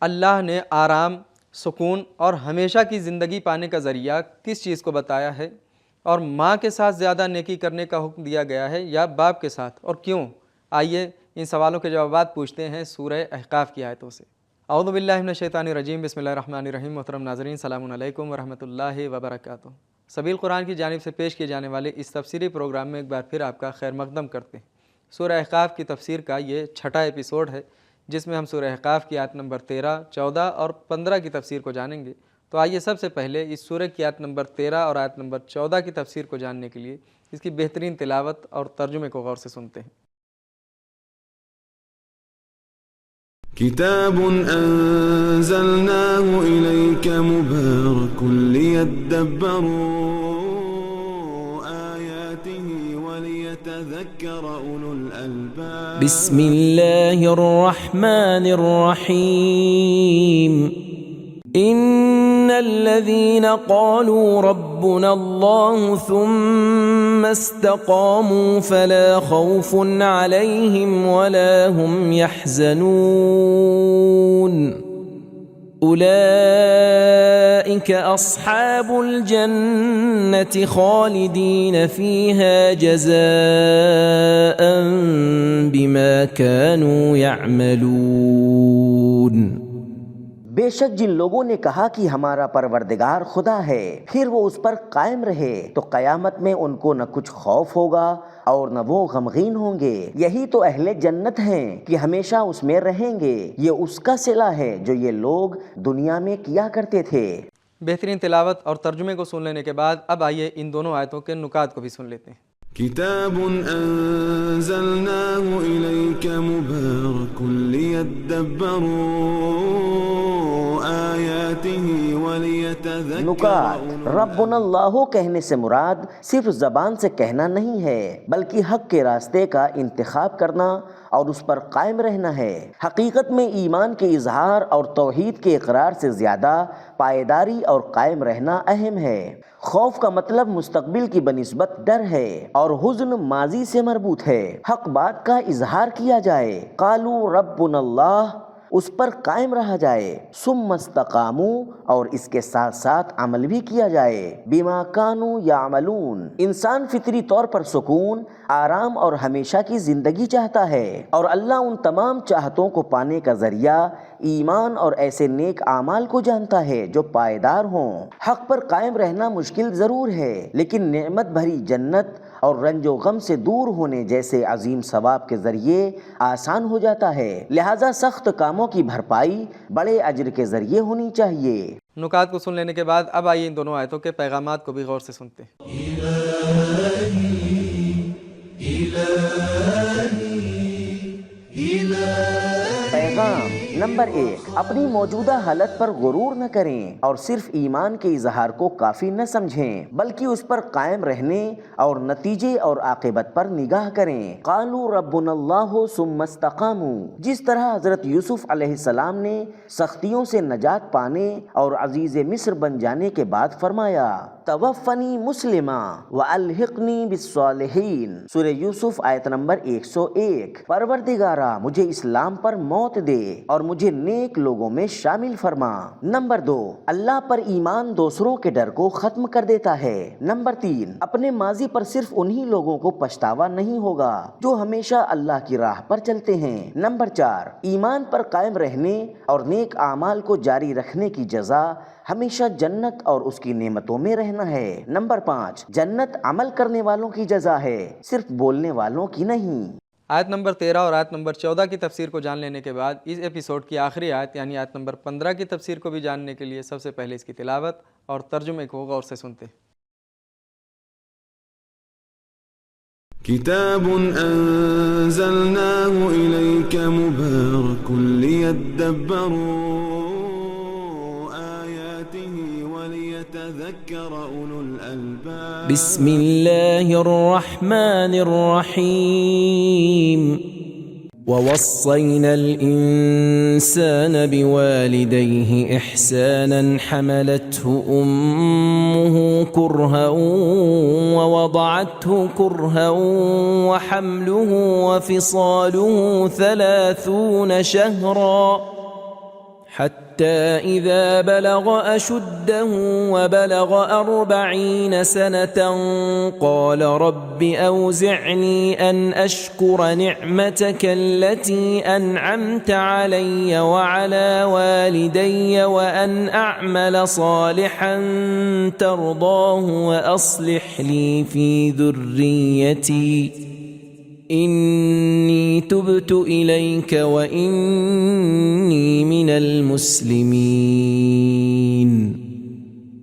اللہ نے آرام، سکون اور ہمیشہ کی زندگی پانے کا ذریعہ کس چیز کو بتایا ہے؟ اور ماں کے ساتھ زیادہ نیکی کرنے کا حکم دیا گیا ہے یا باپ کے ساتھ، اور کیوں؟ آئیے ان سوالوں کے جوابات پوچھتے ہیں سورہ احقاف کی آیتوں سے۔ اعوذ باللہ من الشیطان الرجیم، بسم اللہ الرحمن الرحیم۔ محترم ناظرین، السلام علیکم ورحمۃ اللہ وبرکاتہ۔ سبیل قرآن کی جانب سے پیش کیے جانے والے اس تفسیری پروگرام میں ایک بار پھر آپ کا خیر مقدم کرتے ہیں۔ سورہ احقاف کی تفسیر کا یہ 6واں ایپیسوڈ ہے، جس میں ہم سورہ احقاف کی آیت نمبر 13، 14 اور 15 کی تفسیر کو جانیں گے۔ تو آئیے سب سے پہلے اس سورہ کی آیت نمبر 13 اور آیت نمبر 14 کی تفسیر کو جاننے کے لیے اس کی بہترین تلاوت اور ترجمے کو غور سے سنتے ہیں۔ کتاب انزلناه الیک مبارک لیدبروا آیاته ولیتذکر اولو الالباب۔ بسم اللہ الرحمن الرحیم۔ ان الذين قالوا ربنا الله ثم استقاموا فلا خوف عليهم ولا هم يحزنون اولئك اصحاب الجنة خالدين فيها جزاء بما كانوا يعملون۔ بے شک جن لوگوں نے کہا کہ ہمارا پروردگار خدا ہے، پھر وہ اس پر قائم رہے تو قیامت میں ان کو نہ کچھ خوف ہوگا اور نہ وہ غمگین ہوں گے۔ یہی تو اہل جنت ہیں کہ ہمیشہ اس میں رہیں گے، یہ اس کا صلہ ہے جو یہ لوگ دنیا میں کیا کرتے تھے۔ بہترین تلاوت اور ترجمے کو سن لینے کے بعد اب آئیے ان دونوں آیتوں کے نکات کو بھی سن لیتے ہیں۔ کتاب انزلناه الیک مبارک لیدبروا آیاته ولیتذکر۔ نکات: ربنا اللہ کہنے سے مراد صرف زبان سے کہنا نہیں ہے، بلکہ حق کے راستے کا انتخاب کرنا اور اس پر قائم رہنا ہے۔ حقیقت میں ایمان کے اظہار اور توحید کے اقرار سے زیادہ پائیداری اور قائم رہنا اہم ہے۔ خوف کا مطلب مستقبل کی بنسبت ڈر ہے اور حزن ماضی سے مربوط ہے۔ حق بات کا اظہار کیا جائے، قالوا ربنا اللہ، اس پر قائم رہا جائے، ثم استقاموا، اور اس کے ساتھ ساتھ عمل بھی کیا جائے، بما کانوا یعملون۔ انسان فطری طور پر سکون، آرام اور ہمیشہ کی زندگی چاہتا ہے، اور اللہ ان تمام چاہتوں کو پانے کا ذریعہ ایمان اور ایسے نیک اعمال کو جانتا ہے جو پائیدار ہوں۔ حق پر قائم رہنا مشکل ضرور ہے، لیکن نعمت بھری جنت اور رنج و غم سے دور ہونے جیسے عظیم ثواب کے ذریعے آسان ہو جاتا ہے، لہذا سخت کاموں کی بھرپائی بڑے اجر کے ذریعے ہونی چاہیے۔ نکات کو سن لینے کے بعد اب آئیے ان دونوں آیتوں کے پیغامات کو بھی غور سے سنتے ہیں۔ پیغام نمبر 1، اپنی موجودہ حالت پر غرور نہ کریں اور صرف ایمان کے اظہار کو کافی نہ سمجھیں، بلکہ اس پر قائم رہنے اور نتیجے اور عاقبت پر نگاہ کریں۔ قالوا ربنا اللہ ثم استقاموا، جس طرح حضرت یوسف علیہ السلام نے سختیوں سے نجات پانے اور عزیز مصر بن جانے کے بعد فرمایا توفنی مسلما والحقنی بالصالحین، سورہ یوسف آیت نمبر 101۔ پروردگارا مجھے اسلام پر موت دے اور مجھے نیک لوگوں میں شامل فرما۔ نمبر 2، اللہ پر ایمان دوسروں کے ڈر کو ختم کر دیتا ہے۔ نمبر 3، اپنے ماضی پر صرف انہی لوگوں کو پچھتاوا نہیں ہوگا جو ہمیشہ اللہ کی راہ پر چلتے ہیں۔ نمبر 4، ایمان پر قائم رہنے اور نیک اعمال کو جاری رکھنے کی جزا ہمیشہ جنت اور اس کی نعمتوں میں رہنا ہے۔ نمبر 5، جنت عمل کرنے والوں کی جزا ہے، صرف بولنے والوں کی نہیں۔ آیت نمبر 13 اور آیت نمبر 14 کی تفسیر کو جان لینے کے بعد اس ایپیسوڈ کی آخری آیت یعنی آیت نمبر 15 کی تفسیر کو بھی جاننے کے لیے سب سے پہلے اس کی تلاوت اور ترجمے کو غور سے سنتے ہیں۔ کتاب انزلناه الیک مبارک لیدبروا آیاته ولیتذکر اولو الالباب۔ بسم اللہ الرحمن الرحیم۔ ووصينا الإنسان بوالديه إحسانا حملته أمه كرها ووضعته كرها وحمله وفصاله 30 شهرا حتى إذا بلغ أشده وبلغ 40 سنة قال رب أوزعني أن أشكر نعمتك التي أنعمت علي وعلى والدي وأن أعمل صالحا ترضاه وأصلح لي في ذريتي إني تبت إليك وإني من المسلمين۔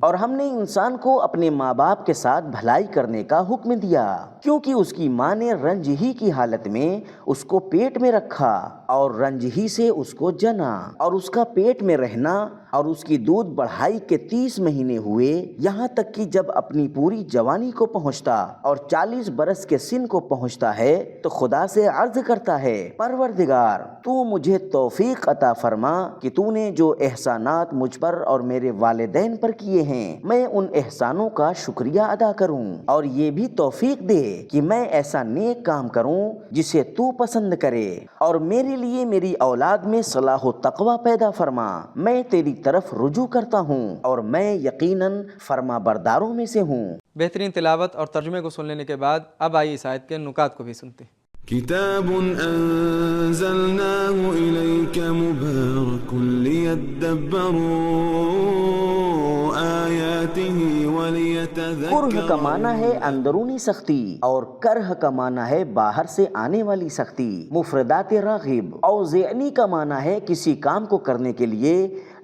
اور ہم نے انسان کو اپنے ماں باپ کے ساتھ بھلائی کرنے کا حکم دیا، کیونکہ اس کی ماں نے رنج ہی کی حالت میں اس کو پیٹ میں رکھا اور رنج ہی سے اس کو جنا، اور اس کا پیٹ میں رہنا اور اس کی دودھ بڑھائی کے 30 مہینے ہوئے، یہاں تک کہ جب اپنی پوری جوانی کو پہنچتا اور 40 برس کے سن کو پہنچتا ہے تو خدا سے عرض کرتا ہے، پروردگار تو مجھے توفیق عطا فرما کہ تو نے جو احسانات مجھ پر اور میرے والدین پر کیے ہیں میں ان احسانوں کا شکریہ ادا کروں، اور یہ بھی توفیق دے کہ میں ایسا نیک کام کروں جسے تو پسند کرے، اور میرے لیے میری اولاد میں صلاح و تقوی پیدا فرما، میں تیری طرف رجوع کرتا ہوں اور میں یقیناً فرما برداروں میں سے ہوں۔ بہترین تلاوت اور ترجمے کو سن لینے کے بعد اب آئیے اس آیت کے نکات کو بھی سنتے ہیں۔ كتاب أنزلناه إليك مبارك ليدبروا آياته وليتذكروا۔ کرہ کا معنی ہے اندرونی سختی اور کرہ کا معنی ہے باہر سے آنے والی سختی، مفردات راغب۔ اوزعنی کا معنی ہے کسی کام کو کرنے کے لیے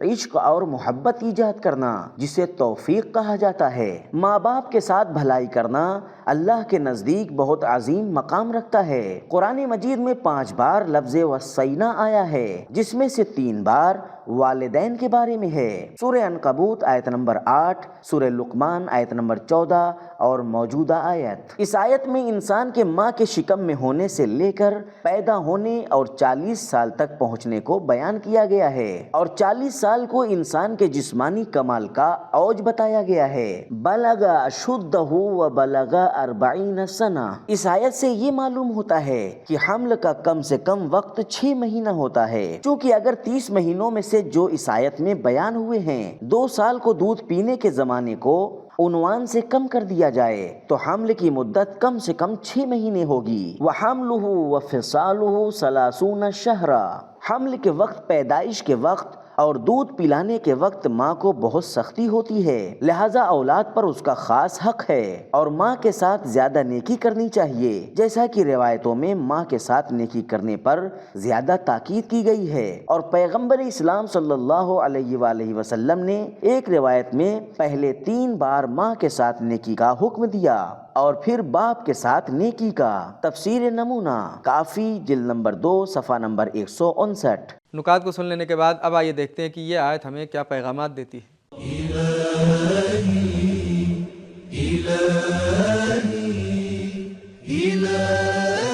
عشق اور محبت ایجاد کرنا، جسے توفیق کہا جاتا ہے۔ ماں باپ کے ساتھ بھلائی کرنا اللہ کے نزدیک بہت عظیم مقام رکھتا ہے۔ قرآن مجید میں 5 بار لفظ وصینا آیا ہے، جس میں سے 3 بار والدین کے بارے میں ہے۔ سورہ عنکبوت آیت نمبر 8، سورہ لقمان آیت نمبر 14 اور موجودہ آیت۔ اس آیت میں انسان کے ماں کے شکم میں ہونے سے لے کر پیدا ہونے اور 40 سال تک پہنچنے کو بیان کیا گیا ہے، اور 40 سال کو انسان کے جسمانی کمال کا اوج بتایا گیا ہے۔ بلغ اشدہ و بلغ 40 سنہ۔ اس آیت سے یہ معلوم ہوتا ہے کہ حمل کا کم سے کم وقت 6 مہینہ ہوتا ہے، چونکہ اگر 30 مہینوں میں سے جو اس آیت میں بیان ہوئے ہیں 2 سال کو دودھ پینے کے زمانے کو عنوان سے کم کر دیا جائے تو حمل کی مدت کم سے کم 6 مہینے ہوگی۔ وَحَمْلُهُ وَفِصَالُهُ 30 شَهْرًا۔ حمل کے وقت، پیدائش کے وقت اور دودھ پلانے کے وقت ماں کو بہت سختی ہوتی ہے، لہٰذا اولاد پر اس کا خاص حق ہے اور ماں کے ساتھ زیادہ نیکی کرنی چاہیے، جیسا کہ روایتوں میں ماں کے ساتھ نیکی کرنے پر زیادہ تاکید کی گئی ہے۔ اور پیغمبر اسلام صلی اللہ علیہ وآلہ وسلم نے ایک روایت میں پہلے 3 بار ماں کے ساتھ نیکی کا حکم دیا اور پھر باپ کے ساتھ نیکی کا۔ تفسیر نمونہ کافی جلد نمبر 2 صفحہ نمبر 159۔ نکات کو سن لینے کے بعد اب آئیے دیکھتے ہیں کہ یہ آیت ہمیں کیا پیغامات دیتی ہے۔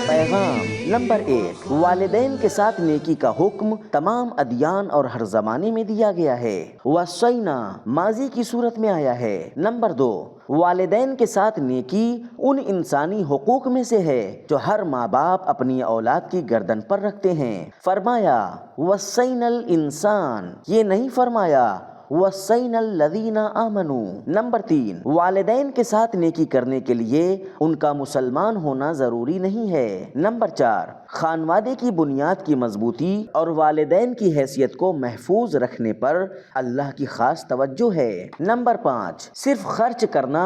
پیغام نمبر 1، والدین کے ساتھ نیکی کا حکم تمام ادیان اور ہر زمانے میں دیا گیا ہے۔ وصینا ماضی کی صورت میں آیا ہے۔ نمبر 2، والدین کے ساتھ نیکی ان انسانی حقوق میں سے ہے جو ہر ماں باپ اپنی اولاد کی گردن پر رکھتے ہیں۔ فرمایا وصینا الانسان، یہ نہیں فرمایا وصینا الذین آمنوا۔ نمبر 3، والدین کے ساتھ نیکی کرنے کے لیے ان کا مسلمان ہونا ضروری نہیں ہے۔ نمبر 4، خانوادے کی بنیاد کی مضبوطی اور والدین کی حیثیت کو محفوظ رکھنے پر اللہ کی خاص توجہ ہے۔ نمبر 5، صرف خرچ کرنا،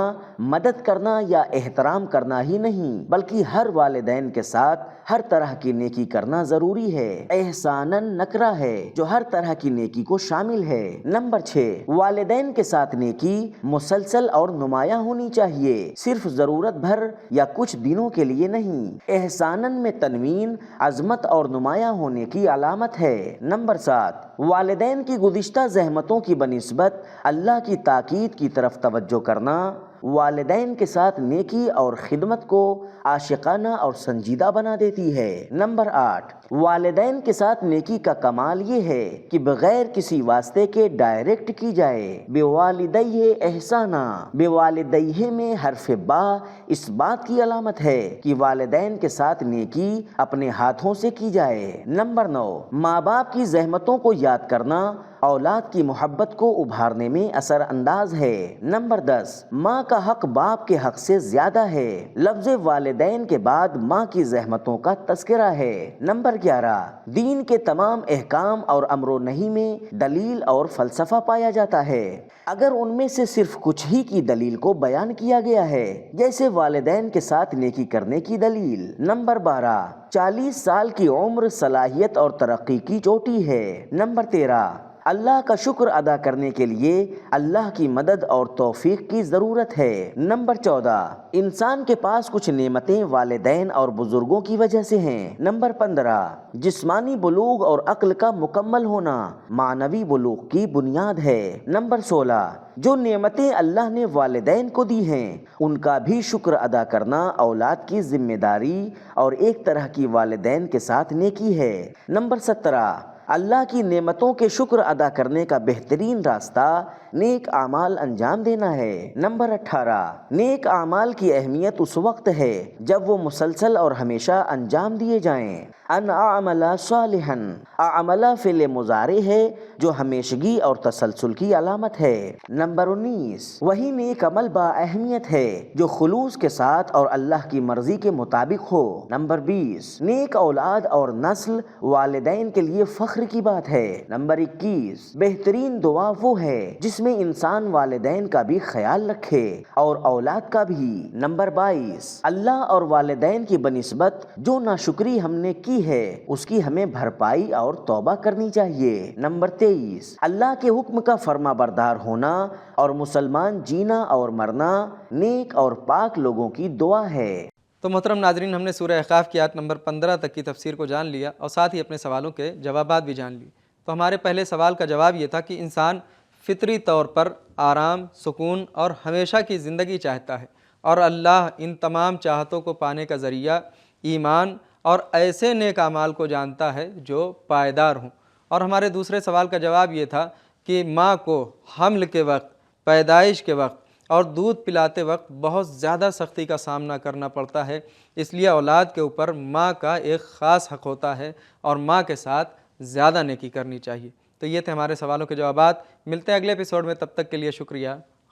مدد کرنا یا احترام کرنا ہی نہیں بلکہ ہر والدین کے ساتھ ہر طرح کی نیکی کرنا ضروری ہے۔ احساناً نکرہ ہے جو ہر طرح کی نیکی کو شامل ہے۔ نمبر 6، والدین کے ساتھ نیکی مسلسل اور نمایاں ہونی چاہیے، صرف ضرورت بھر یا کچھ دنوں کے لیے نہیں۔ احساناً میں تنوین عظمت اور نمایاں ہونے کی علامت ہے۔ نمبر 7، والدین کی گزشتہ زحمتوں کی بنسبت اللہ کی تاکید کی طرف توجہ کرنا والدین کے ساتھ نیکی اور خدمت کو عاشقانہ اور سنجیدہ بنا دیتی ہے۔ نمبر 8، والدین کے ساتھ نیکی کا کمال یہ ہے کہ بغیر کسی واسطے کے ڈائریکٹ کی جائے۔ بوالدیہ احسانا، بوالدیہ میں حرف با اس بات کی علامت ہے کہ والدین کے ساتھ نیکی اپنے ہاتھوں سے کی جائے۔ نمبر 9، ماں باپ کی زحمتوں کو یاد کرنا اولاد کی محبت کو ابھارنے میں اثر انداز ہے۔ نمبر 10، ماں کا حق باپ کے حق سے زیادہ ہے۔ لفظ والدین کے بعد ماں کی زحمتوں کا تذکرہ ہے۔ نمبر 11، دین کے تمام احکام اور امر و نہی میں دلیل اور فلسفہ پایا جاتا ہے، اگر ان میں سے صرف کچھ ہی کی دلیل کو بیان کیا گیا ہے، جیسے والدین کے ساتھ نیکی کرنے کی دلیل۔ نمبر 12، 40 سال کی عمر صلاحیت اور ترقی کی چوٹی ہے۔ نمبر 13، اللہ کا شکر ادا کرنے کے لیے اللہ کی مدد اور توفیق کی ضرورت ہے۔ نمبر 14، انسان کے پاس کچھ نعمتیں والدین اور بزرگوں کی وجہ سے ہیں۔ نمبر 15، جسمانی بلوغ اور عقل کا مکمل ہونا معنوی بلوغ کی بنیاد ہے۔ نمبر 16، جو نعمتیں اللہ نے والدین کو دی ہیں ان کا بھی شکر ادا کرنا اولاد کی ذمہ داری اور ایک طرح کی والدین کے ساتھ نیکی ہے۔ نمبر 17، اللہ کی نعمتوں کے شکر ادا کرنے کا بہترین راستہ نیک اعمال انجام دینا ہے۔ نمبر 18، نیک اعمال کی اہمیت اس وقت ہے جب وہ مسلسل اور ہمیشہ انجام دیے جائیں۔ ان اعمل صالحا، اعمل فعل مضارع ہے جو ہمیشگی اور تسلسل کی علامت ہے۔ نمبر 19، وہی نیک عمل با اہمیت ہے جو خلوص کے ساتھ اور اللہ کی مرضی کے مطابق ہو۔ نمبر 20، نیک اولاد اور نسل والدین کے لیے فخر کی بات ہے۔ نمبر 21، بہترین دعا وہ ہے جس میں انسان والدین کا بھی خیال رکھے اور اولاد کا بھی۔ نمبر 22، اللہ اور والدین کی بنسبت جو ناشکری ہم نے کی ہے اس کی ہمیں بھرپائی اور توبہ کرنی چاہیے۔ نمبر 23، اللہ کے حکم کا فرما بردار ہونا اور مسلمان جینا اور مرنا نیک اور پاک لوگوں کی دعا ہے۔ تو محترم ناظرین، ہم نے سورہ احقاف کی آیت نمبر 15 تک کی تفسیر کو جان لیا اور ساتھ ہی اپنے سوالوں کے جوابات بھی جان لیے۔ تو ہمارے پہلے سوال کا جواب یہ تھا کہ انسان فطری طور پر آرام، سکون اور ہمیشہ کی زندگی چاہتا ہے، اور اللہ ان تمام چاہتوں کو پانے کا ذریعہ ایمان اور ایسے نیک اعمال کو جانتا ہے جو پائیدار ہوں۔ اور ہمارے دوسرے سوال کا جواب یہ تھا کہ ماں کو حمل کے وقت، پیدائش کے وقت اور دودھ پلاتے وقت بہت زیادہ سختی کا سامنا کرنا پڑتا ہے، اس لیے اولاد کے اوپر ماں کا ایک خاص حق ہوتا ہے اور ماں کے ساتھ زیادہ نیکی کرنی چاہیے۔ تو یہ تھے ہمارے سوالوں کے جوابات۔ ملتے ہیں اگلے ایپیسوڈ میں، تب تک کے لیے شکریہ۔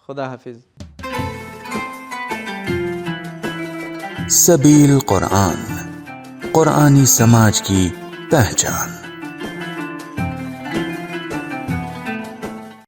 خدا حافظ۔ سبیل قرآن، قرآنی سماج کی پہچان۔